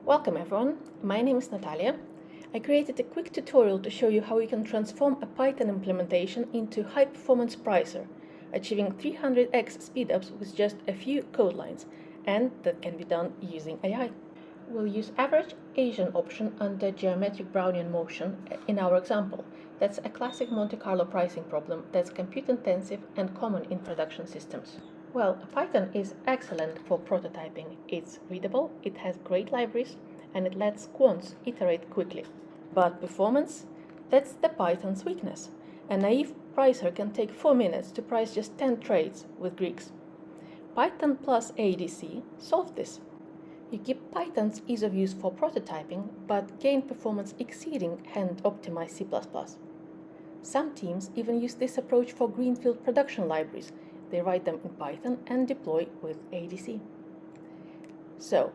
Welcome everyone, my name is Natalia. I created a quick tutorial to show you how you can transform a Python implementation into high-performance pricer, achieving 300x speedups with just a few code lines, and that can be done using AI. We'll use average Asian option under Geometric Brownian Motion in our example. That's a classic Monte Carlo pricing problem that's compute-intensive and common in production systems. Well, Python is excellent for prototyping. It's readable, it has great libraries, and it lets quants iterate quickly. But performance? That's the Python's weakness. A naive pricer can take 4 minutes to price just 10 trades with Greeks. Python plus AADC solved this. You keep Python's ease of use for prototyping, but gain performance exceeding hand-optimized C++. Some teams even use this approach for greenfield production libraries. They write them in Python and deploy with AADC. So,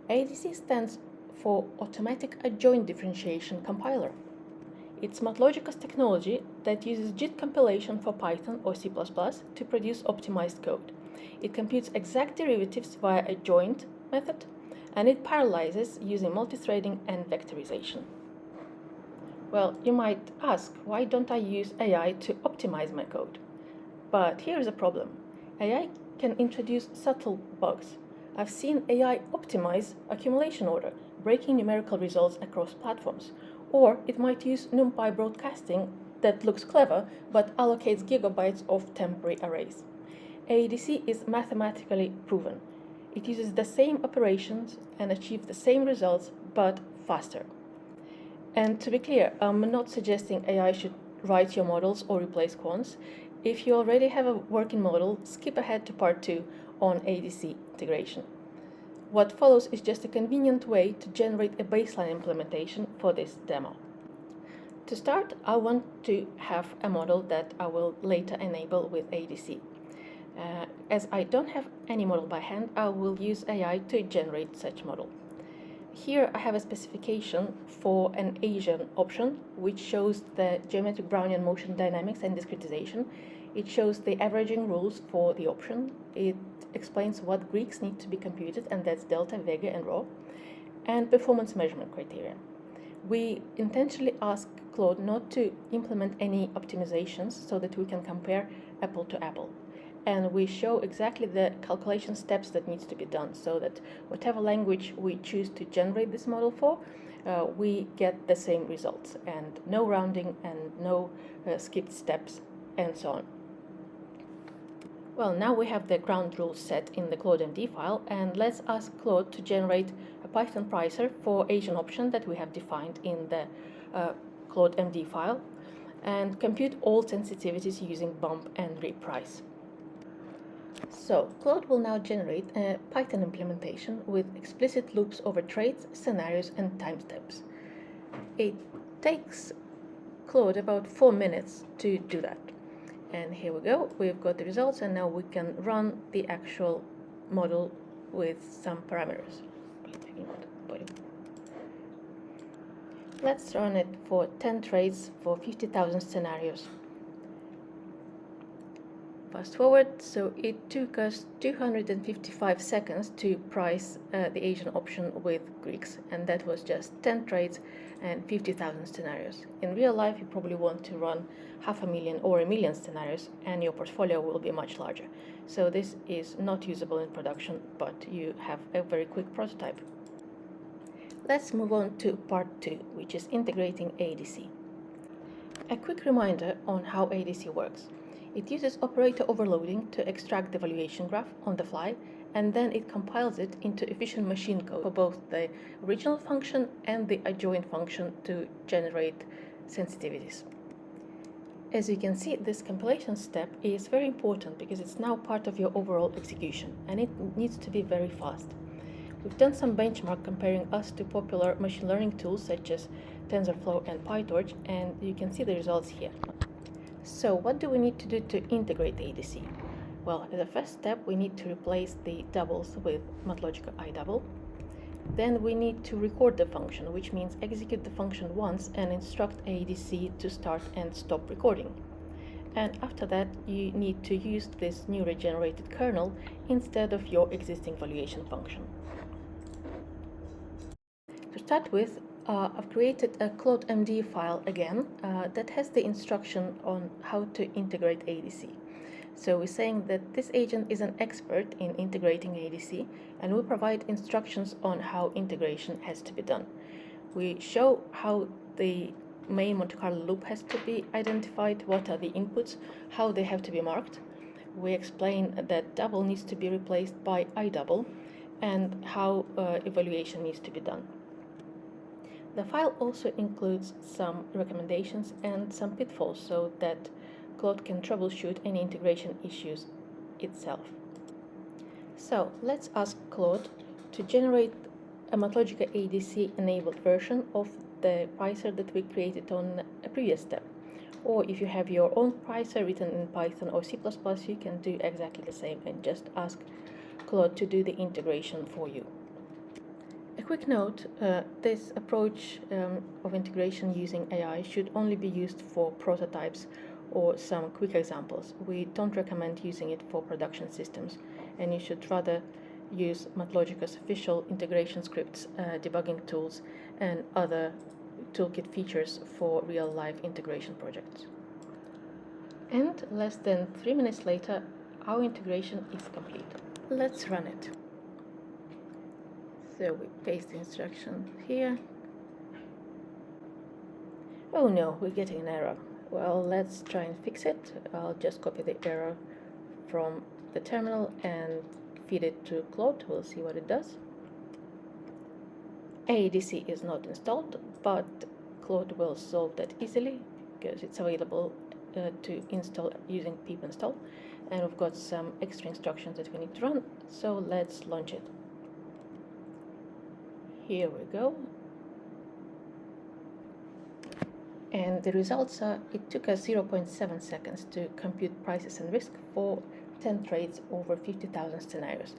AADC stands for Automatic Adjoint Differentiation Compiler. It's MatLogica's technology that uses JIT compilation for Python or C++ to produce optimized code. It computes exact derivatives via a joint method, and it parallelizes using multithreading and vectorization. Well, you might ask, why don't I use AI to optimize my code? But here's a problem. AI can introduce subtle bugs. I've seen AI optimize accumulation order, breaking numerical results across platforms. Or it might use NumPy broadcasting that looks clever, but allocates gigabytes of temporary arrays. AADC is mathematically proven. It uses the same operations and achieves the same results, but faster. And to be clear, I'm not suggesting AI should write your models or replace quants. If you already have a working model, skip ahead to part 2 on AADC integration. What follows is just a convenient way to generate a baseline implementation for this demo. To start, I want to have a model that I will later enable with AADC. As I don't have any model by hand, I will use AI to generate such model. Here I have a specification for an Asian option, which shows the Geometric Brownian Motion dynamics and discretization. It shows the averaging rules for the option. It explains what Greeks need to be computed, and that's delta, Vega, and rho, and performance measurement criteria. We intentionally ask Claude not to implement any optimizations so that we can compare apple to apple. And we show exactly the calculation steps that needs to be done so that whatever language we choose to generate this model for, we get the same results, and no rounding and no skipped steps and so on. Well, now we have the ground rules set in the Claude MD file, and let's ask Claude to generate a Python pricer for Asian option that we have defined in the Claude MD file, and compute all sensitivities using bump-and-reprice. So, Claude will now generate a Python implementation with explicit loops over trades, scenarios, and timestamps. It takes Claude about 4 minutes to do that. And here we go, we've got the results, and now we can run the actual model with some parameters. Let's run it for 10 trades for 50,000 scenarios. Fast forward, so it took us 255 seconds to price the Asian option with Greeks, and that was just 10 trades and 50,000 scenarios. In real life, you probably want to run 500,000 or 1 million scenarios, and your portfolio will be much larger. So this is not usable in production, but you have a very quick prototype. Let's move on to part 2, which is integrating AADC. A quick reminder on how AADC works. It uses operator overloading to extract the valuation graph on the fly, and then it compiles it into efficient machine code for both the original function and the adjoint function to generate sensitivities. As you can see, this compilation step is very important because it's now part of your overall execution, and it needs to be very fast. We've done some benchmark comparing us to popular machine learning tools such as TensorFlow and PyTorch, and you can see the results here. So what do we need to do to integrate AADC? Well, as a first step, we need to replace the doubles with MatLogica idouble. Then we need to record the function, which means execute the function once and instruct AADC to start and stop recording. And after that, you need to use this new regenerated kernel instead of your existing valuation function. To start with, I've created a Claude MD file again that has the instruction on how to integrate AADC. So we're saying that this agent is an expert in integrating AADC, and we provide instructions on how integration has to be done. We show how the main Monte Carlo loop has to be identified, what are the inputs, how they have to be marked. We explain that double needs to be replaced by I double, and how evaluation needs to be done. The file also includes some recommendations and some pitfalls so that Claude can troubleshoot any integration issues itself. So let's ask Claude to generate a MatLogica AADC enabled version of the pricer that we created on a previous step. Or if you have your own pricer written in Python or C++, you can do exactly the same and just ask Claude to do the integration for you. A quick note, this approach of integration using AI should only be used for prototypes or some quick examples. We don't recommend using it for production systems, and you should rather use MatLogica's official integration scripts, debugging tools, and other toolkit features for real-life integration projects. And less than 3 minutes later, our integration is complete. Let's run it. So we paste the instruction here. Oh no, we're getting an error. Well, let's try and fix it. I'll just copy the error from the terminal and feed it to Claude. We'll see what it does. AADC is not installed, but Claude will solve that easily because it's available to install using pip install. And we've got some extra instructions that we need to run, so let's launch it. Here we go. And the results are, it took us 0.7 seconds to compute prices and risk for 10 trades over 50,000 scenarios.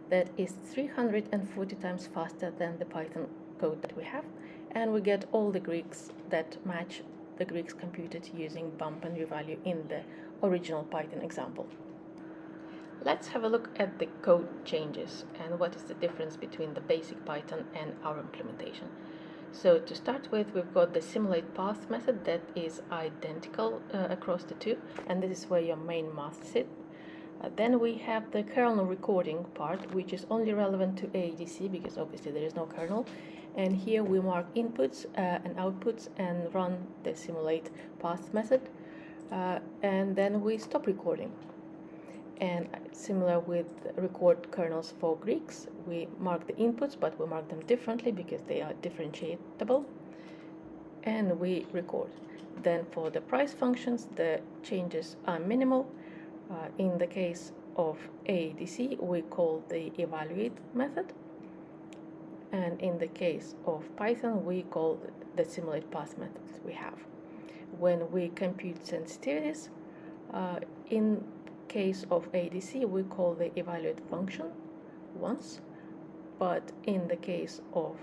That is 340 times faster than the Python code that we have, and we get all the Greeks that match the Greeks computed using bump and revalue in the original Python example. Let's have a look at the code changes and what is the difference between the basic Python and our implementation. So to start with, we've got the simulate path method that is identical across the two, and this is where your main math sits. Then we have the kernel recording part, which is only relevant to AADC because obviously there is no kernel. And here we mark inputs and outputs and run the simulate path method. And then we stop recording. And similar with record kernels for Greeks, we mark the inputs, but we mark them differently because they are differentiable. And we record. Then for the price functions, the changes are minimal. In the case of AADC, we call the evaluate method. And in the case of Python, we call the simulate path method that we have. When we compute sensitivities, in case of AADC, we call the evaluate function once, but in the case of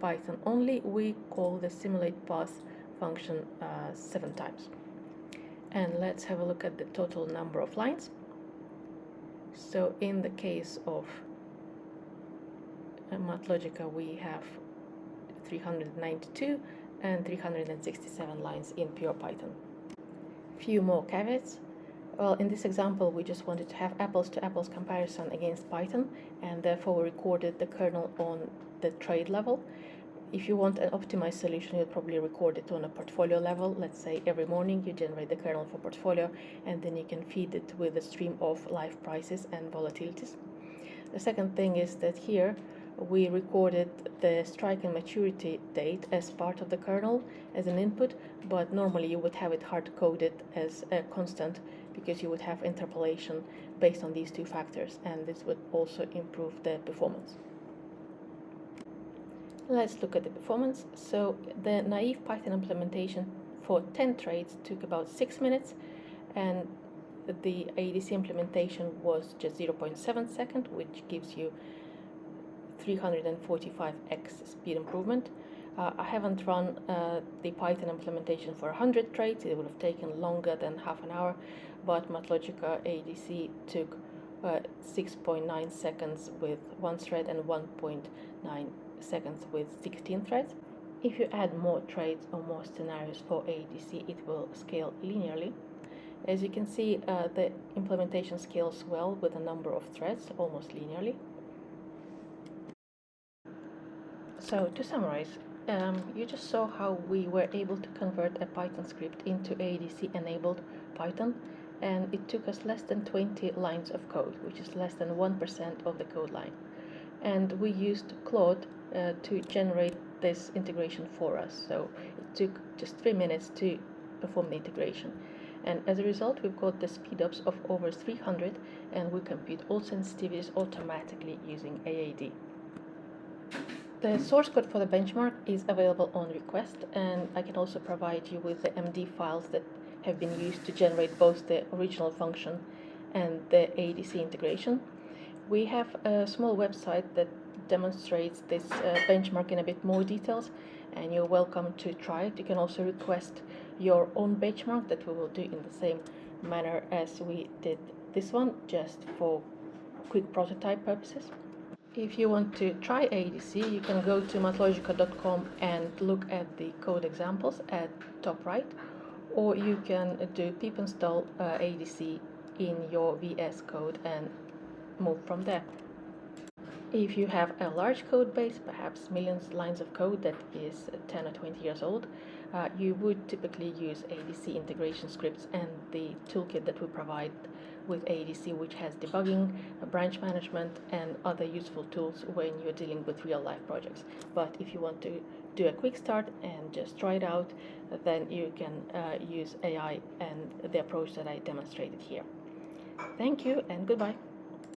Python only, we call the simulate path function 7 times. And let's have a look at the total number of lines. So in the case of MatLogica, we have 392 and 367 lines in pure Python. Few more caveats. Well, in this example, we just wanted to have apples-to-apples comparison against Python, and therefore we recorded the kernel on the trade level. If you want an optimized solution, you'd probably record it on a portfolio level. Let's say every morning you generate the kernel for portfolio, and then you can feed it with a stream of live prices and volatilities. The second thing is that here we recorded the strike and maturity date as part of the kernel as an input, but normally you would have it hard-coded as a constant because you would have interpolation based on these two factors, and this would also improve the performance. Let's look at the performance. So the naive Python implementation for 10 trades took about 6 minutes, and the AADC implementation was just 0.7 seconds, which gives you 345x speed improvement. I haven't run the Python implementation for 100 trades. It would have taken longer than half an hour, but MatLogica AADC took 6.9 seconds with one thread and 1.9 seconds with 16 threads. If you add more threads or more scenarios for AADC, it will scale linearly. As you can see, the implementation scales well with a number of threads, almost linearly. So to summarize, you just saw how we were able to convert a Python script into AADC-enabled Python, and it took us less than 20 lines of code, which is less than 1% of the code line. And we used Claude to generate this integration for us, so it took just 3 minutes to perform the integration. And as a result, we've got the speedups of over 300, and we compute all sensitivities automatically using AAD. The source code for the benchmark is available on request, and I can also provide you with the MD files that have been used to generate both the original function and the AADC integration. We have a small website that demonstrates this benchmark in a bit more details, and you're welcome to try it. You can also request your own benchmark that we will do in the same manner as we did this one, just for quick prototype purposes. If you want to try AADC, you can go to MatLogica.com and look at the code examples at top right, or you can do pip install AADC in your VS Code and move from there. If you have a large code base, perhaps millions lines of code that is 10 or 20 years old, you would typically use AADC integration scripts and the toolkit that we provide with AADC, which has debugging, branch management, and other useful tools when you're dealing with real-life projects. But if you want to do a quick start and just try it out, then you can use AI and the approach that I demonstrated here. Thank you and goodbye.